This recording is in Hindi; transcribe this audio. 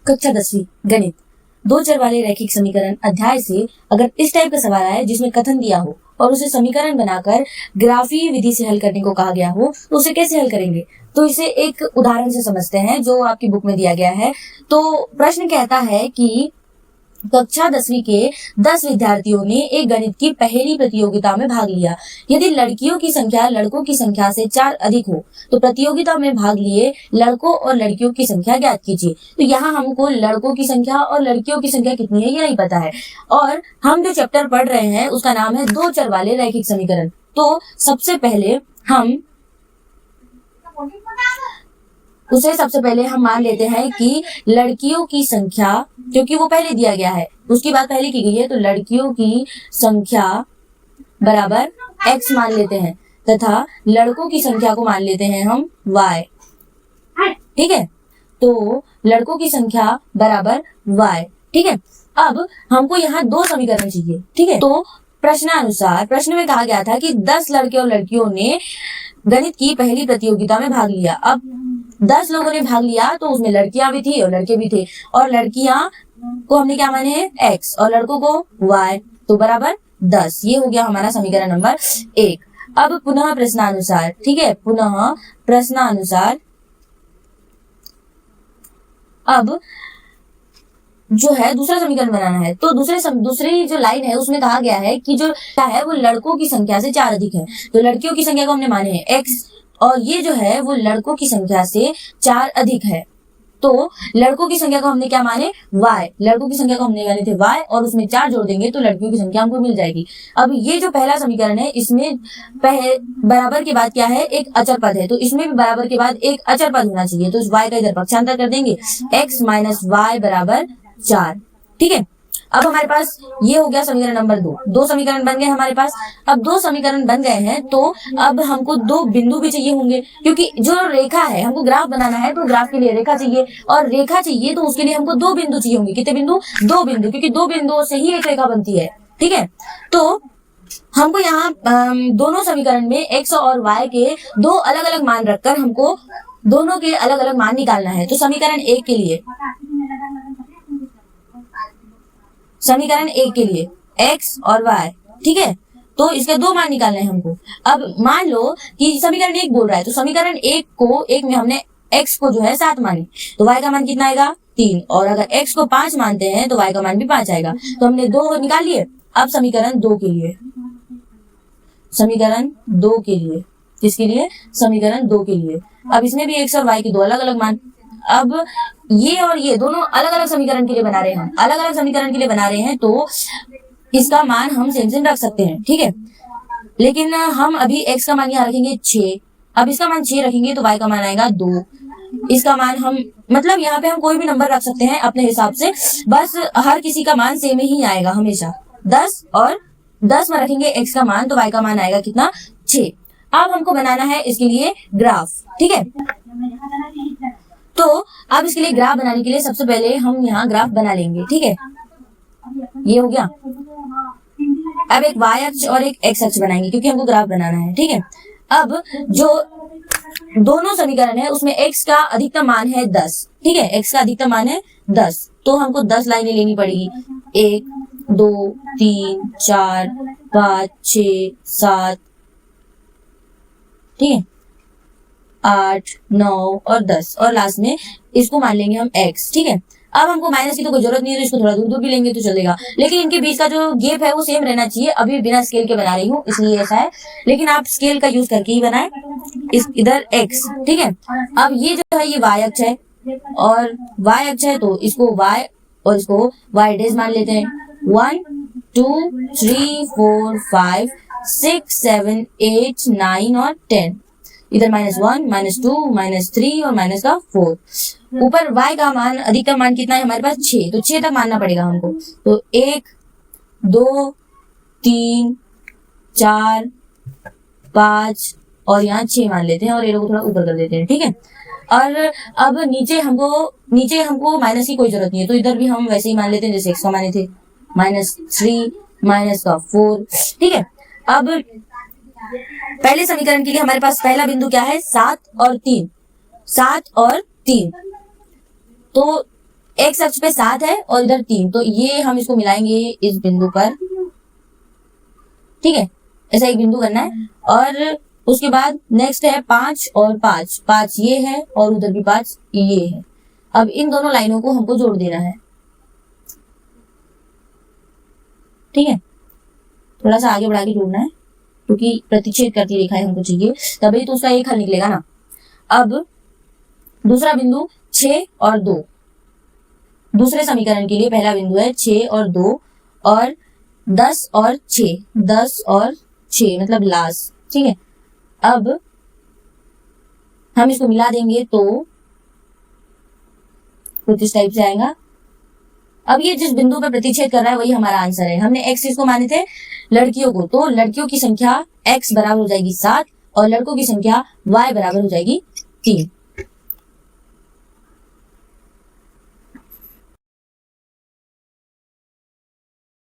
कक्षा 10वीं गणित दो चर वाले रैखिक समीकरण अध्याय से अगर इस टाइप का सवाल आए जिसमें कथन दिया हो और उसे समीकरण बनाकर ग्राफीय विधि से हल करने को कहा गया हो तो उसे कैसे हल करेंगे। तो इसे एक उदाहरण से समझते हैं जो आपकी बुक में दिया गया है। तो प्रश्न कहता है कि कक्षा 10वीं के 10 विद्यार्थियों ने एक गणित की पहेली प्रतियोगिता में भाग लिया। यदि लड़कियों की संख्या लड़कों की संख्या से 4 अधिक हो तो प्रतियोगिता में भाग लिए लड़कों और लड़कियों की संख्या ज्ञात कीजिए। तो यहाँ हमको लड़कों की संख्या और लड़कियों की संख्या कितनी है ये नहीं पता है और हम जो चैप्टर पढ़ रहे हैं उसका नाम है दो चर वाले रैखिक समीकरण। तो सबसे पहले हम मान लेते हैं कि लड़कियों की संख्या, क्योंकि वो पहले दिया गया है उसकी बात पहले की गई है, तो लड़कियों की संख्या बराबर x मान लेते हैं तथा लड़कों की संख्या को मान लेते हैं हम y। ठीक है, तो लड़कों की संख्या बराबर y। ठीक है, अब हमको यहाँ दो समीकरण चाहिए। ठीक है, तो प्रश्नानुसार प्रश्न में कहा गया था कि 10 लड़के और लड़कियों ने गणित की पहली प्रतियोगिता में भाग लिया। अब 10 लोगों ने भाग लिया तो उसमें लड़कियां भी थी और लड़के भी थे और लड़कियां को हमने क्या माने हैं x और लड़कों को y, तो बराबर 10। ये हो गया हमारा समीकरण नंबर 1। अब पुनः प्रश्नानुसार, ठीक है, पुनः प्रश्नानुसार अब जो है दूसरा समीकरण बनाना है। तो दूसरी जो लाइन है उसमें कहा गया है कि जो है वो लड़कों की संख्या से 4 अधिक है। तो लड़कियों की संख्या को हमने माने हैं x और ये जो है वो लड़कों की संख्या से 4 अधिक है। तो लड़कों की संख्या को हमने क्या माने y, लड़कों की संख्या को हमने माने थे y और उसमें 4 जोड़ देंगे तो लड़कियों की संख्या हमको मिल जाएगी। अब ये जो पहला समीकरण है इसमें बराबर के बाद क्या है एक अचर पद है, तो इसमें भी बराबर के बाद एक अचर पद होना चाहिए। तो इस y का इधर पक्षांतर कर देंगे x माइनस y बराबर 4। ठीक है, अब हमारे पास ये हो गया समीकरण नंबर 2। दो समीकरण बन गए हमारे पास। अब दो समीकरण बन गए हैं तो अब हमको दो बिंदु भी चाहिए होंगे, क्योंकि जो रेखा है हमको ग्राफ बनाना है तो ग्राफ के लिए रेखा चाहिए और रेखा चाहिए तो उसके लिए हमको दो बिंदु चाहिए होंगे। कितने बिंदु? दो बिंदु, क्योंकि दो बिंदुओं से ही एक रेखा बनती है। ठीक है, तो हमको यहाँ दोनों समीकरण में x और y के दो अलग अलग मान रखकर हमको दोनों के अलग अलग मान निकालना है। तो समीकरण 1 के लिए x और y, ठीक है, तो इसके दो मान निकालने हैं हमको। अब मान लो कि समीकरण 1 बोल रहा है तो समीकरण 1 में हमने x को जो है 7 मानी तो y का मान कितना आएगा 3, और अगर x को 5 मानते हैं तो y का मान भी 5 आएगा। तो हमने 2 निकाल लिए। अब समीकरण 2 के लिए किसके लिए? समीकरण 2 के लिए। अब इसमें भी x और y के दो अलग अलग मान। अब ये और ये दोनों अलग अलग समीकरण के लिए बना रहे हैं, हम अलग अलग समीकरण के लिए बना रहे हैं तो इसका मान हम सेम रख सकते हैं। ठीक है, लेकिन हम अभी x का मान यहाँ रखेंगे 6। अब इसका मान 6 रखेंगे तो y का मान आएगा 2। इसका मान हम मतलब यहाँ पे हम कोई भी नंबर रख सकते हैं अपने हिसाब से, बस हर किसी का मान सेम ही आएगा हमेशा 10, और 10 में रखेंगे x का मान तो y का मान आएगा कितना 6। अब हमको बनाना है इसके लिए ग्राफ। ठीक है, तो अब इसके लिए ग्राफ बनाने के लिए सबसे पहले हम यहाँ ग्राफ बना लेंगे। ठीक है, ये हो गया। अब एक y अक्ष और एक x अक्ष बनाएंगे क्योंकि हमको ग्राफ बनाना है। ठीक है, अब जो दोनों समीकरण है उसमें x का अधिकतम मान है 10। ठीक है, x का अधिकतम मान है 10, तो हमको 10 लाइनें लेनी पड़ेगी। 1 2 3 4 5 6 7, ठीक है, 8 9 और 10, और लास्ट में इसको मान लेंगे हम x। ठीक है, अब हमको माइनस की तो कोई जरूरत नहीं है तो इसको थोड़ा दूर भी लेंगे तो चलेगा, लेकिन इनके बीच का जो गैप है वो सेम रहना चाहिए। अभी बिना स्केल के बना रही हूँ इसलिए ऐसा है, लेकिन आप स्केल का यूज करके ही बनाए। इधर x, ठीक है, अब ये जो है ये y अक्ष है और y अक्ष है तो इसको y और इसको y डेज मान लेते हैं। 1 2 3 4 5 6 7 8 9 और 10। इधर -1 -2 -3 और माइनस का 4। ऊपर y का मान अधिकतम मान कितना है हमारे पास 6, तो 6 तक मानना पड़ेगा हमको। तो 1 2 3 4 5 और यहाँ 6 मान लेते हैं और ये लोग थोड़ा ऊपर कर देते हैं। ठीक है, और अब नीचे हमको माइनस की कोई जरूरत नहीं है तो इधर भी हम वैसे ही मान लेते हैं जैसे x का माने थे -3 माइनस का 4। ठीक है, अब पहले समीकरण के लिए हमारे पास पहला बिंदु क्या है 7 और 3। तो एक्स अक्ष पे 7 है और इधर 3, तो ये हम इसको मिलाएंगे इस बिंदु पर, ठीक है, ऐसा एक बिंदु करना है। और उसके बाद नेक्स्ट है 5 और 5, 5 ये है और उधर भी 5 ये है। अब इन दोनों लाइनों को हमको जोड़ देना है, ठीक है, थोड़ा सा आगे बढ़ा के जोड़ना है क्योंकि प्रतिच्छेद करती रेखाएं हमको चाहिए, तभी तो उसका एक हल निकलेगा ना। अब दूसरा बिंदु 6 और 2, दूसरे समीकरण के लिए पहला बिंदु है 6 और 2 और 10 और 6, 10 और 6 मतलब लास्ट, ठीक है। अब हम इसको मिला देंगे तो कुछ इस टाइप से आएगा। अब ये जिस बिंदु पर प्रतिच्छेद कर रहा है वही हमारा आंसर है। हमने एक्स इसको माने थे लड़कियों को, तो लड़कियों की संख्या एक्स बराबर हो जाएगी 7 और लड़कों की संख्या वाई बराबर हो जाएगी 3।